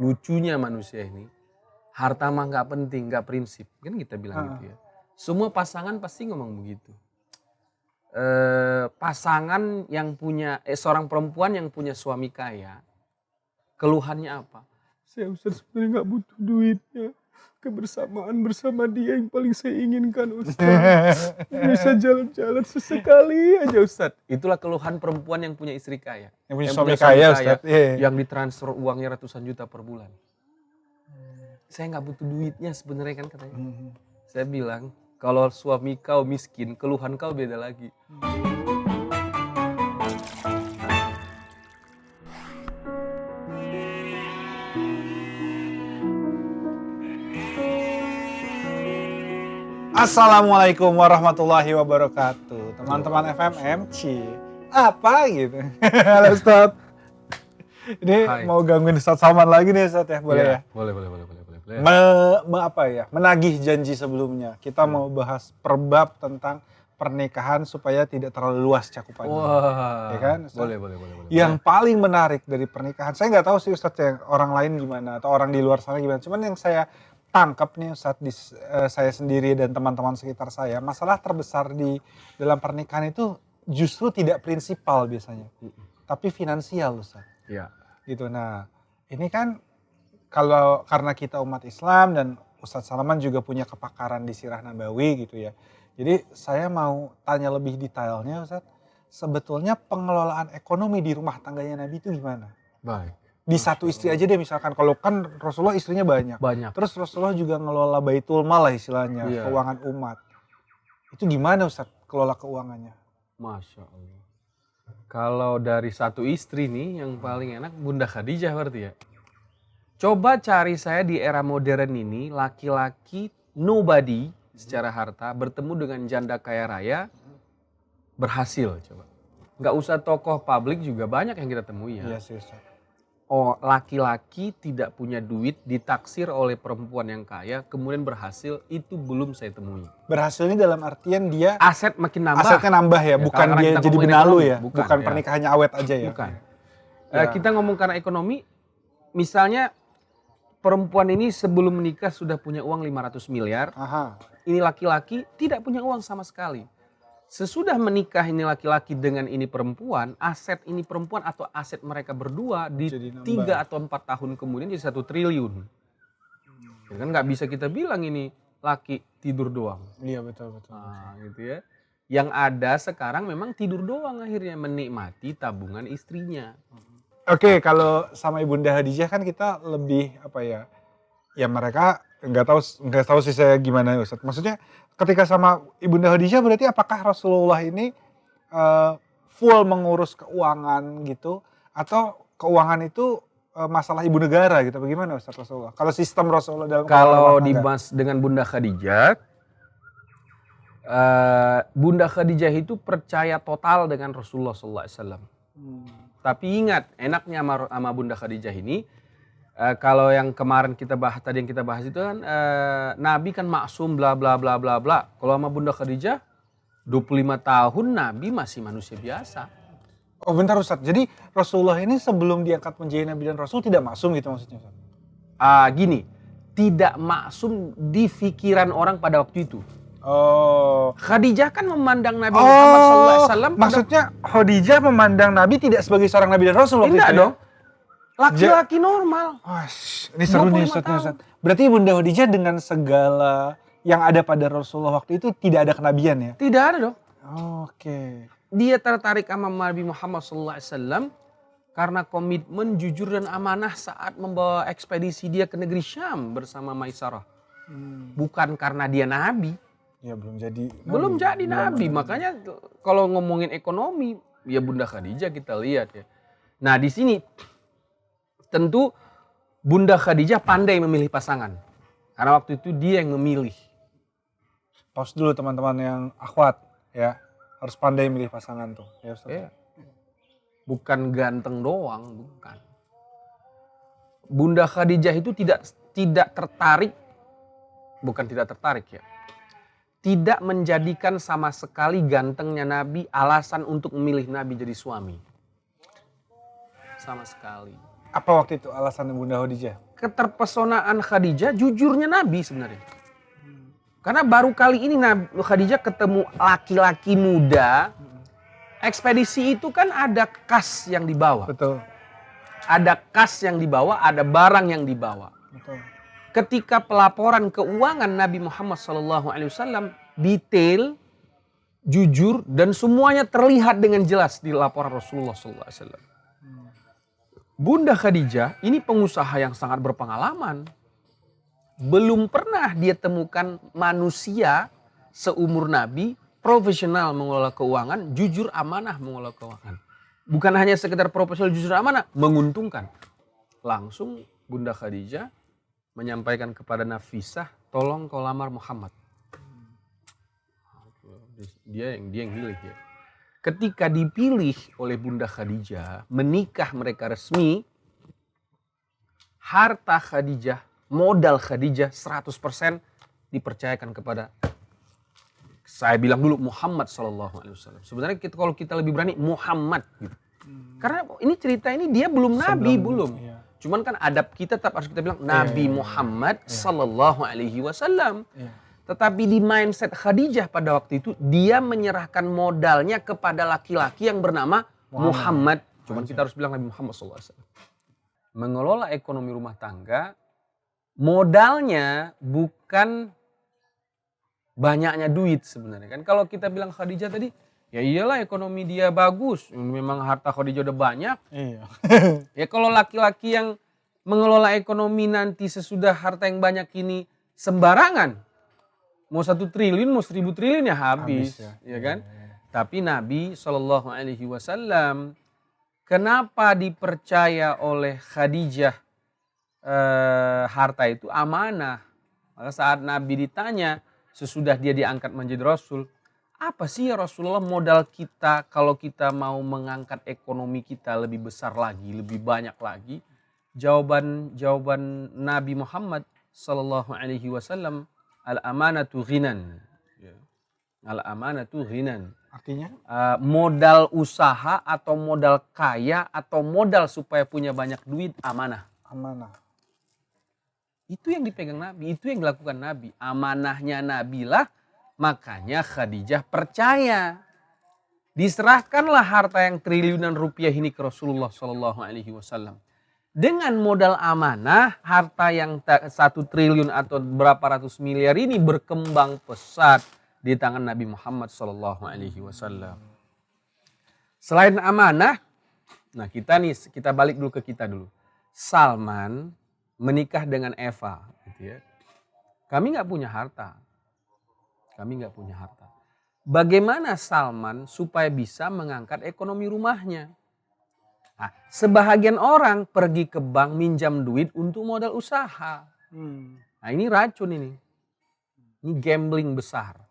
lucunya manusia ini, harta mah nggak penting, nggak prinsip. Kan kita bilang gitu ya. Semua pasangan pasti ngomong begitu. Pasangan yang punya, seorang perempuan yang punya suami kaya, keluhannya apa? Saya Ustaz sebenarnya nggak butuh duitnya. Kebersamaan bersama dia yang paling saya inginkan Ustaz. Bisa jalan-jalan sesekali aja Ustaz. Itulah keluhan perempuan yang punya istri kaya. Yang punya suami kaya Ustaz. Yang ditransfer uangnya ratusan juta per bulan. Saya nggak butuh duitnya sebenarnya kan katanya. Saya bilang, kalau suami kau miskin, keluhan kau beda lagi. Assalamualaikum warahmatullahi wabarakatuh. Teman-teman FMMC. Apa gitu? Halo Ustaz. Ini Hai. mau gangguin Ustaz Salman lagi nih Ustaz ya? Boleh ya? Boleh. Menagih janji sebelumnya. Kita mau bahas perbab tentang pernikahan supaya tidak terlalu luas cakupannya. Wah, Ya kan, Ustaz? boleh. Yang paling menarik dari pernikahan, saya nggak tahu sih Ustaz yang orang lain gimana atau orang di luar sana gimana. Cuman yang saya tangkap nih Ustaz di saya sendiri dan teman-teman sekitar saya, masalah terbesar di dalam pernikahan itu justru tidak prinsipal biasanya, tapi finansial Ustaz. Iya. Gitu. Nah, ini kan kalau karena kita umat Islam dan Ustaz Salman juga punya kepakaran di Sirah Nabawi gitu ya. Jadi saya mau tanya lebih detailnya Ustaz, sebetulnya pengelolaan ekonomi di rumah tangganya Nabi itu gimana? Baik. Di satu istri aja deh misalkan, kalau kan Rasulullah istrinya banyak. Terus Rasulullah juga ngelola baitul mal lah istilahnya, keuangan umat. Itu gimana Ustaz kelola keuangannya? Masya Allah. Kalau dari satu istri nih yang paling enak Bunda Khadijah berarti ya. Coba cari saya di era modern ini laki-laki nobody secara harta bertemu dengan janda kaya raya berhasil coba. Nggak usah tokoh publik juga banyak yang kita temui ya. Iya sih Ustaz. Oh, laki-laki tidak punya duit ditaksir oleh perempuan yang kaya kemudian berhasil, itu belum saya temui. Berhasil ini dalam artian dia Aset makin nambah. asetnya nambah ya, bukan dia jadi benalu ya, bukan ya. pernikahannya awet aja ya. Bukan. Kita ngomong karena ekonomi, misalnya perempuan ini sebelum menikah sudah punya uang 500 miliar. Ini laki-laki tidak punya uang sama sekali. Sesudah menikah ini laki-laki dengan ini perempuan, aset ini perempuan atau aset mereka berdua di 3 atau 4 tahun kemudian jadi 1 triliun. Ya kan nggak bisa kita bilang ini laki tidur doang. Iya betul. Nah, gitu ya. Yang ada sekarang memang tidur doang akhirnya, menikmati tabungan istrinya. Oke, kalau sama Ibunda Khadijah kan kita lebih apa ya? Ya mereka nggak tahu sih saya gimana Ustaz. Maksudnya ketika sama Ibunda Khadijah berarti apakah Rasulullah ini full mengurus keuangan gitu, atau keuangan itu masalah ibu negara gitu? Bagaimana Ustaz Rasulullah? Kalau sistem Rasulullah dalam kalau dibahas dengan Bunda Khadijah, Bunda Khadijah itu percaya total dengan Rasulullah SAW. Tapi ingat, enaknya sama Bunda Khadijah ini, kalau yang kemarin kita bahas, tadi yang kita bahas itu kan Nabi kan maksum bla bla bla bla bla. Kalau sama Bunda Khadijah 25 tahun Nabi masih manusia biasa. Oh bentar Ustaz, jadi Rasulullah ini sebelum diangkat menjadi Nabi dan Rasul tidak maksum gitu maksudnya Ustaz? Gini, tidak maksum di pikiran orang pada waktu itu. Oh, Khadijah kan memandang Nabi Muhammad SAW. Maksudnya Khadijah memandang Nabi tidak sebagai seorang Nabi dan Rasul waktu itu ya? Dong. Laki-laki normal. Ini seru nih Ustaz. Berarti Bunda Khadijah dengan segala yang ada pada Rasulullah waktu itu tidak ada kenabian ya? Tidak ada dong. Oke. Dia tertarik sama Nabi Muhammad SAW karena komitmen jujur dan amanah saat membawa ekspedisi dia ke negeri Syam bersama Maisarah. Bukan karena dia Nabi. Ya belum jadi Nabi. Belum jadi Nabi. Makanya kalau ngomongin ekonomi, ya Bunda Khadijah kita lihat ya. Nah di sini tentu Bunda Khadijah pandai memilih pasangan. Karena waktu itu dia yang memilih. Pause dulu teman-teman yang akhwat ya. Harus pandai memilih pasangan tuh. Ya, Ustaz. Bukan ganteng doang, bukan. Bunda Khadijah itu tidak tertarik, bukan tidak tertarik ya. Tidak menjadikan sama sekali gantengnya Nabi alasan untuk memilih Nabi jadi suami. Sama sekali. Apa waktu itu alasan Bunda Khadijah? Keterpesonaan Khadijah jujurnya Nabi sebenarnya. Karena baru kali ini Khadijah ketemu laki-laki muda. Ekspedisi itu kan ada kas yang dibawa. Betul. Ada kas yang dibawa, ada barang yang dibawa. Betul. Ketika pelaporan keuangan Nabi Muhammad SAW detail, jujur, dan semuanya terlihat dengan jelas di laporan Rasulullah SAW. Bunda Khadijah ini pengusaha yang sangat berpengalaman. Belum pernah dia temukan manusia seumur Nabi profesional mengelola keuangan, jujur amanah mengelola keuangan. Bukan hanya sekedar profesional jujur amanah, menguntungkan. Langsung Bunda Khadijah menyampaikan kepada Nafisah, tolong kau lamar Muhammad. Dia yang pilih ya. Ketika dipilih oleh Bunda Khadijah, menikah mereka resmi, harta Khadijah, modal Khadijah 100% dipercayakan kepada, saya bilang dulu Muhammad SAW. Sebenarnya kalau kita lebih berani Muhammad gitu. Karena ini cerita ini dia belum nabi, belum. Iya. Cuman kan adab kita tetap harus kita bilang Nabi Muhammad SAW. Iya. Tetapi di mindset Khadijah pada waktu itu, dia menyerahkan modalnya kepada laki-laki yang bernama Muhammad. Cuman kita harus bilang Nabi Muhammad SAW. Mengelola ekonomi rumah tangga, modalnya bukan banyaknya duit sebenarnya. Kan kalau kita bilang Khadijah tadi, ya iyalah ekonomi dia bagus. Memang harta Khadijah udah banyak. Iya. Ya kalau laki-laki yang mengelola ekonomi nanti sesudah harta yang banyak ini sembarangan, mau 1 triliun, mau 1000 triliun ya habis ya kan? Tapi Nabi SAW kenapa dipercaya oleh Khadijah harta itu amanah? Maka saat Nabi ditanya sesudah dia diangkat menjadi Rasul, apa sih ya Rasulullah modal kita kalau kita mau mengangkat ekonomi kita lebih besar lagi, lebih banyak lagi? Jawaban Nabi Muhammad SAW, al-amanatu ghinan. Al-amanatu ghinan. Artinya? Modal usaha atau modal kaya atau modal supaya punya banyak duit amanah. Amanah. Itu yang dipegang Nabi, itu yang dilakukan Nabi. Amanahnya Nabi lah, makanya Khadijah percaya. Diserahkanlah harta yang triliunan rupiah ini ke Rasulullah SAW. Dengan modal amanah, harta yang 1 triliun atau berapa ratus miliar ini berkembang pesat di tangan Nabi Muhammad SAW. Selain amanah, nah kita balik dulu ke kita dulu. Salman menikah dengan Eva, gitu ya. Kami nggak punya harta. Bagaimana Salman supaya bisa mengangkat ekonomi rumahnya? Nah, sebahagian orang pergi ke bank minjam duit untuk modal usaha. Nah ini racun ini. Ini gambling besar.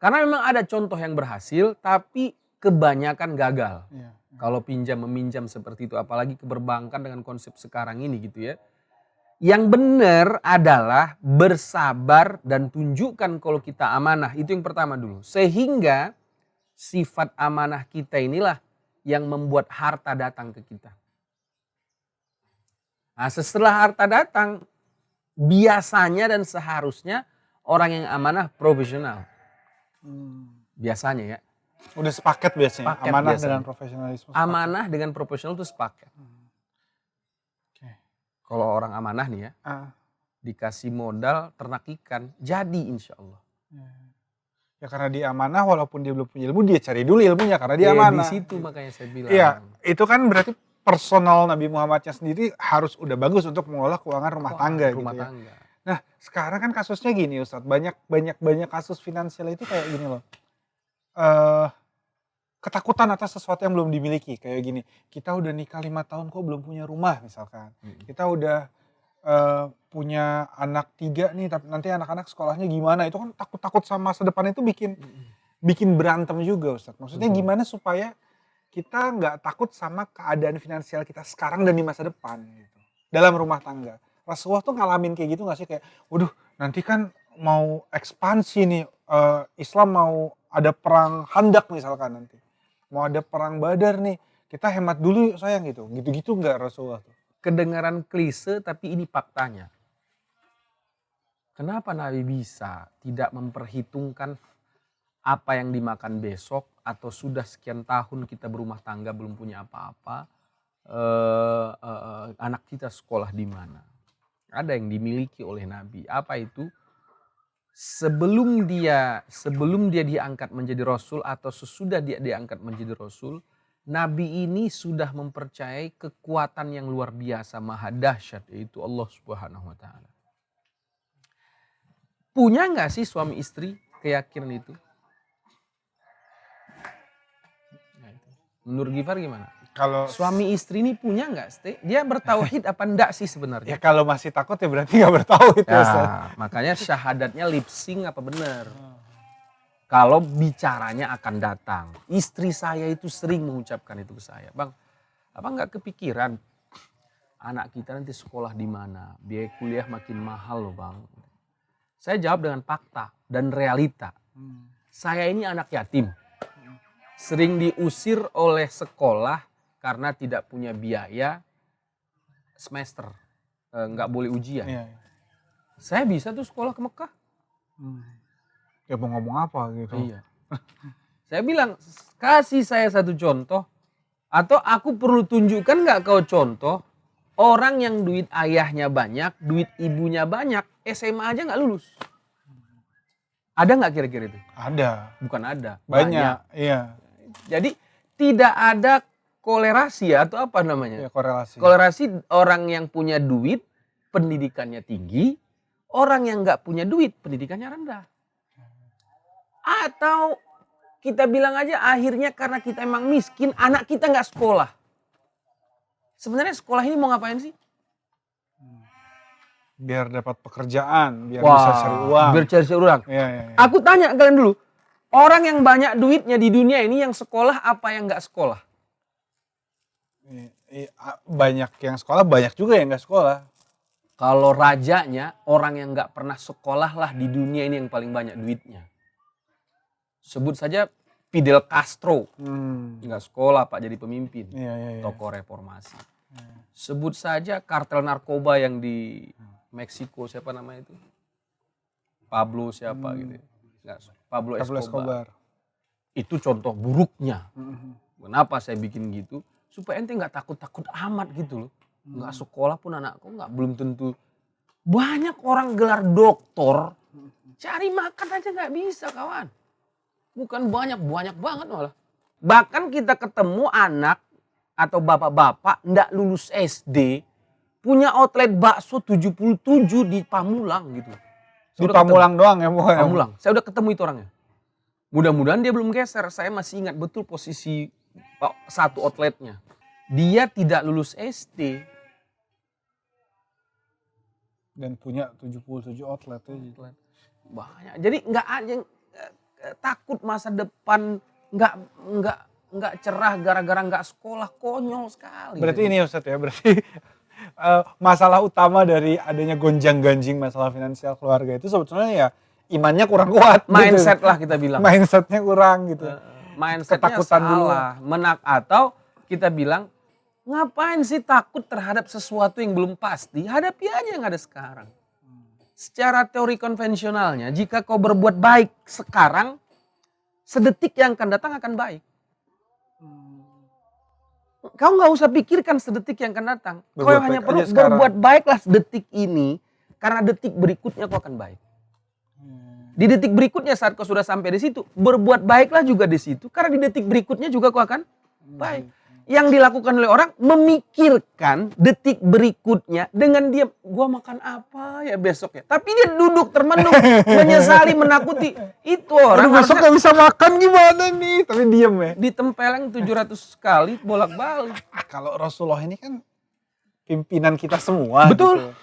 Karena memang ada contoh yang berhasil tapi kebanyakan gagal. Kalau meminjam seperti itu, apalagi ke perbankan dengan konsep sekarang ini gitu ya. Yang benar adalah bersabar dan tunjukkan kalau kita amanah. Itu yang pertama dulu. Sehingga sifat amanah kita inilah yang membuat harta datang ke kita. Nah, setelah harta datang, biasanya dan seharusnya orang yang amanah profesional. Biasanya ya. Udah sepaket biasanya, Sepaket amanah biasanya. dengan profesionalisme. Amanah dengan profesional itu sepaket. Kalau orang amanah nih ya, dikasih modal ternak ikan, jadi insya Allah. Ya karena dia amanah, walaupun dia belum punya ilmu, dia cari dulu ilmunya karena dia amanah. Di situ makanya saya bilang. Iya, itu kan berarti personal Nabi Muhammadnya sendiri harus udah bagus untuk mengelola keuangan rumah tangga gitu ya. Nah sekarang kan kasusnya gini Ustadz, banyak kasus finansial itu kayak gini loh. Ketakutan atas sesuatu yang belum dimiliki, kayak gini, kita udah nikah 5 tahun kok belum punya rumah misalkan. Kita udah punya anak 3 nih, tapi nanti anak-anak sekolahnya gimana, itu kan takut-takut sama masa depan itu bikin berantem juga Ustadz. Maksudnya gimana supaya kita nggak takut sama keadaan finansial kita sekarang dan di masa depan gitu, dalam rumah tangga. Rasulullah tuh ngalamin kayak gitu gak sih, kayak waduh nanti kan mau ekspansi nih, Islam mau ada perang Khandaq misalkan nanti. Mau ada perang Badar nih, kita hemat dulu yuk sayang gitu. Gitu-gitu enggak Rasulullah tuh? kedengaran klise tapi ini faktanya. Kenapa Nabi bisa tidak memperhitungkan apa yang dimakan besok atau sudah sekian tahun kita berumah tangga belum punya apa-apa, anak kita sekolah di mana? Ada yang dimiliki oleh Nabi. Apa itu? Sebelum dia diangkat menjadi Rasul atau sesudah dia diangkat menjadi Rasul, Nabi ini sudah mempercayai kekuatan yang luar biasa, maha dahsyat, yaitu Allah Subhanahu wa Ta'ala. Punya nggak sih suami istri keyakinan itu? Menurut Gifar gimana? Kalau Suami istri ini punya nggak? Dia bertauhid apa enggak sih sebenarnya? ya kalau masih takut ya berarti nggak bertauhid ya Ustaz. Makanya syahadatnya lip sync apa benar? Kalau bicaranya akan datang. Istri saya itu sering mengucapkan itu ke saya. Bang, apa nggak kepikiran anak kita nanti sekolah di mana? Biaya kuliah makin mahal loh bang. Saya jawab dengan fakta dan realita. Saya ini anak yatim. Sering diusir oleh sekolah karena tidak punya biaya semester. Nggak boleh ujian. Iya. Saya bisa tuh sekolah ke Mekah. Ya mau ngomong apa gitu. Iya. Saya bilang, kasih saya satu contoh. Atau aku perlu tunjukkan nggak kau contoh. Orang yang duit ayahnya banyak, duit ibunya banyak, SMA aja nggak lulus. Ada nggak kira-kira itu? Ada. Bukan ada. Banyak. Iya. Jadi tidak ada kolerasi atau apa namanya? Ya, korelasi. Kolerasi orang yang punya duit, pendidikannya tinggi. Orang yang nggak punya duit, pendidikannya rendah. Atau kita bilang aja akhirnya karena kita emang miskin, anak kita nggak sekolah. Sebenarnya sekolah ini mau ngapain sih? Biar dapat pekerjaan, biar bisa cari uang. Biar cari uang. Ya. Aku tanya kalian dulu, orang yang banyak duitnya di dunia ini yang sekolah apa yang nggak sekolah? Banyak yang sekolah, banyak juga yang nggak sekolah. Kalau rajanya, orang yang nggak pernah sekolah lah di dunia ini yang paling banyak duitnya. Sebut saja Fidel Castro, nggak sekolah Pak jadi pemimpin, tokoh reformasi. Sebut saja kartel narkoba yang di Meksiko, siapa namanya itu? Pablo siapa gitu. Pablo Escobar. Itu contoh buruknya. Kenapa saya bikin gitu? Supaya ente nggak takut-takut amat gitu loh. Nggak sekolah pun anakku nggak belum tentu. Banyak orang gelar doktor, cari makan aja nggak bisa kawan. Bukan banyak banget malah. Bahkan kita ketemu anak atau bapak-bapak nggak lulus SD, punya outlet bakso 77 di Pamulang gitu. Di Pamulang doang ya? Pamulang. Saya udah ketemu itu orangnya. Mudah-mudahan dia belum geser. Saya masih ingat betul posisi satu outletnya. Dia tidak lulus SD. Dan punya 77 outlet. Banyak. Jadi nggak ada yang takut masa depan nggak cerah gara-gara nggak sekolah, konyol sekali. Berarti ini Ustaz ya, berarti masalah utama dari adanya gonjang-ganjing masalah finansial keluarga itu sebetulnya ya imannya kurang kuat. Mindset gitu. lah kita bilang. Mindsetnya kurang gitu. Mindsetnya salah. Atau kita bilang ngapain sih takut terhadap sesuatu yang belum pasti? Hadapi aja yang ada sekarang. Secara teori konvensionalnya, jika kau berbuat baik sekarang, sedetik yang akan datang akan baik. Kau nggak usah pikirkan sedetik yang akan datang. Kau hanya perlu berbuat baiklah sedetik ini, karena detik berikutnya kau akan baik. Di detik berikutnya saat kau sudah sampai di situ, berbuat baiklah juga di situ, karena di detik berikutnya juga kau akan baik. Yang dilakukan oleh orang memikirkan detik berikutnya dengan dia, gua makan apa ya besok ya. Tapi dia duduk termenung, menyesali, menakuti. Itu orang besok gak bisa makan gimana nih, tapi diem ya. Ditempeleng 700 kali bolak-balik. Kalau Rasulullah ini kan pimpinan kita semua. Betul. Gitu.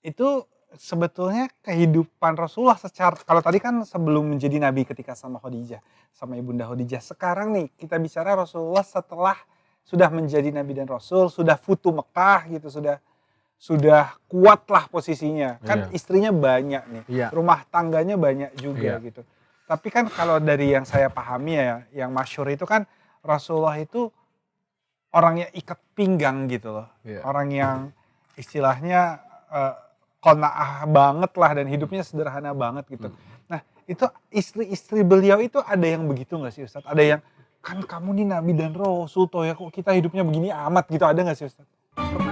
Itu sebetulnya kehidupan Rasulullah secara, kalau tadi kan sebelum menjadi nabi ketika sama Khadijah, sama Ibunda Khadijah. Sekarang nih kita bicara Rasulullah setelah sudah menjadi nabi dan rasul, sudah futu Mekah gitu, sudah kuatlah posisinya. Kan istrinya banyak nih, rumah tangganya banyak juga gitu. Tapi kan kalau dari yang saya pahami ya, yang masyhur itu kan Rasulullah itu orang yang ikat pinggang gitu loh. Orang yang istilahnya qanaah banget lah dan hidupnya sederhana banget gitu. Nah itu istri-istri beliau itu ada yang begitu gak sih Ustadz? Ada yang, kan kamu nih Nabi dan Rasul toh ya kok kita hidupnya begini amat gitu, ada gak sih Ustadz?